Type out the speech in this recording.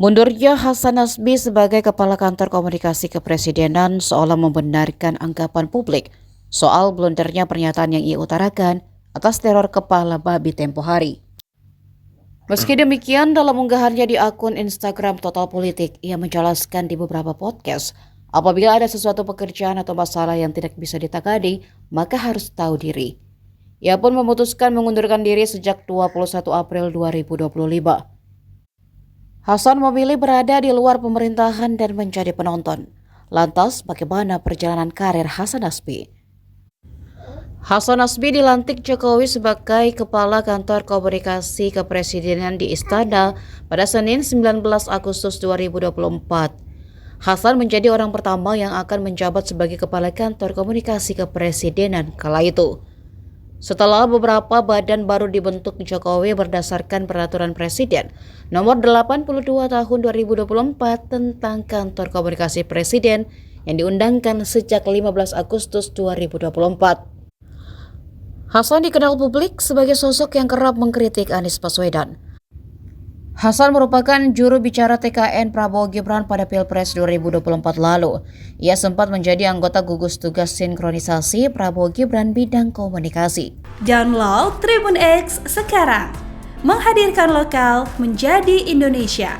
Mundurnya Hasan Nasbi sebagai Kepala Kantor Komunikasi Kepresidenan seolah membenarkan anggapan publik soal blundernya pernyataan yang ia utarakan atas teror kepala babi tempo hari. Meski demikian, dalam unggahannya di akun Instagram Total Politik, ia menjelaskan di beberapa podcast, apabila ada sesuatu pekerjaan atau masalah yang tidak bisa ditangani, maka harus tahu diri. Ia pun memutuskan mengundurkan diri sejak 21 April 2025. Hasan memilih berada di luar pemerintahan dan menjadi penonton. Lantas, bagaimana perjalanan karir Hasan Nasbi? Hasan Nasbi dilantik Jokowi sebagai Kepala Kantor Komunikasi Kepresidenan di Istana pada Senin 19 Agustus 2024. Hasan menjadi orang pertama yang akan menjabat sebagai Kepala Kantor Komunikasi Kepresidenan kala itu. Setelah beberapa badan baru dibentuk Jokowi berdasarkan Peraturan Presiden Nomor 82 Tahun 2024 tentang Kantor Komunikasi Presiden yang diundangkan sejak 15 Agustus 2024. Hasan dikenal publik sebagai sosok yang kerap mengkritik Anies Baswedan. Hasan merupakan juru bicara TKN Prabowo Gibran pada Pilpres 2024 lalu. Ia sempat menjadi anggota gugus tugas sinkronisasi Prabowo Gibran bidang komunikasi. Download Tribun X sekarang, menghadirkan lokal menjadi Indonesia.